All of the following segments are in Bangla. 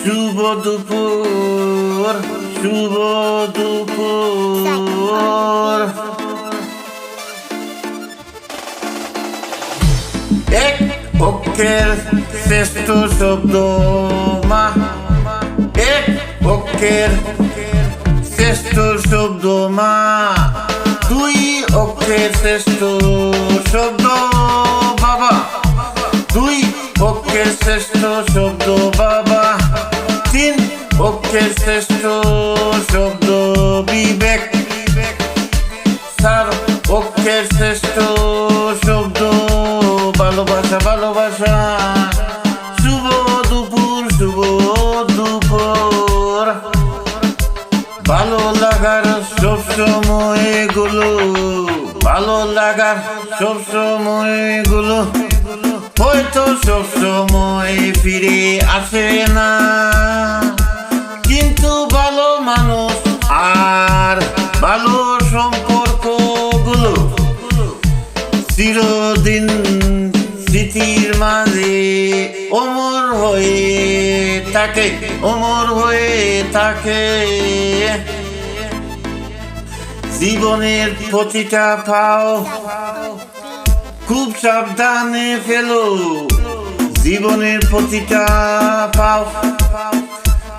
শুভ দুপুর, শুভ দুপুর। এক অক্ষের শ্রেষ্ঠ শব্দ মা, এক অক্ষের শ্রেষ্ঠ শব্দ মা, দুই অক্ষের শ্রেষ্ঠ শব্দ বাবা, দুই অক্ষের শ্রেষ্ঠ শব্দ বাবা, তিন অক্ষের শ্রেষ্ঠ শব্দ বিবেক, চার অক্ষের শ্রেষ্ঠ শব্দ ভালোবাসা, ভালোবাসা। শুভ দুপুর, শুভ দুপুর। ভালো লাগার সব সময়গুলো, ভালো লাগার সব সময়গুলো হয়তো সব সময় ফিরে আসে না, কিন্তু ভালো মানুষ আর ভালো সম্পর্কগুলো চিরদিন স্মৃতির মাঝে অমর হয়ে থাকে, অমর হয়ে থাকে। জীবনের প্রতিটা পাও খুব সাবধানে ফেলো, জীবনের প্রতিটা পাও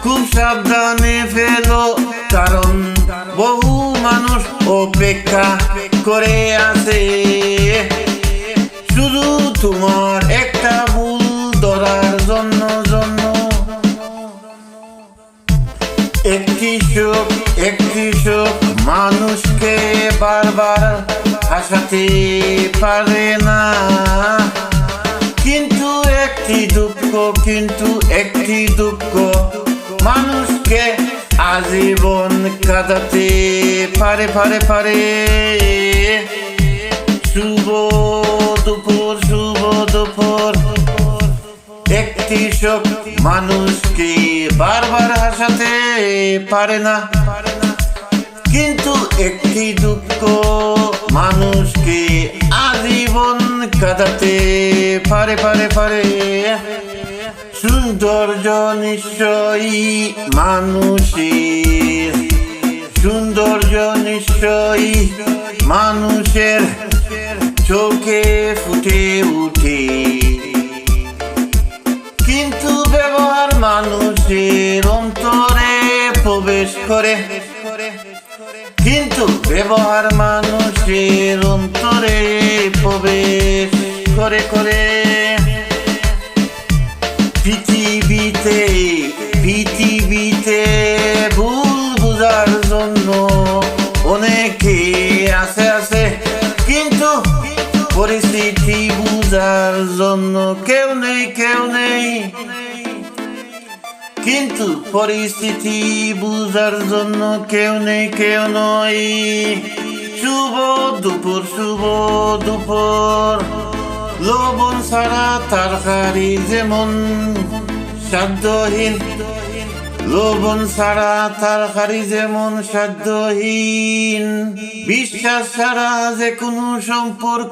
খুব সাবধানে ফেলো, কারণ বহু মানুষ অপেক্ষা করে আছে শুধু তোমার একটা ভুল ধরার জন্য। একটি সুখ মানুষকে বারবার হাসাতে পারে না, কিন্তু একটি দুঃখ মানুষকে আজীবন কাঁদাতে পারে। শুভ দুপুর, শুভ দুপুর। একটি সুখ মানুষকে বারবার হাসাতে পারে না, কিন্তু একটি দুঃখ মানুষকে আজীবন কাঁদাতে পারে। সৌন্দর্য নিশ্চয়ই মানুষের, সৌন্দর্য নিশ্চয়ই মানুষের চোখে ফুটে উঠে, কিন্তু ব্যবহার মানুষের অন্তরে প্রবেশ করে, কিন্তু ব্যবহার মানুষের অন্তরে প্রবেশ করে। পৃথিবীতে ভুল বুঝার জন্য অনেকে আছে, কিন্তু পরিস্থিতি বুঝার জন্য কেউ নেই, কিন্তু পরিস্থিতি বুঝার জন্য কেউ নয়। শুভ দুপুর, শুভ দুপুর। লবণ ছাড়া তরকারি যেমন স্বাদহীন, লবণ ছাড়া তরকারি যেমন স্বাদহীন, বিশ্বাস ছাড়া যে কোনো সম্পর্ক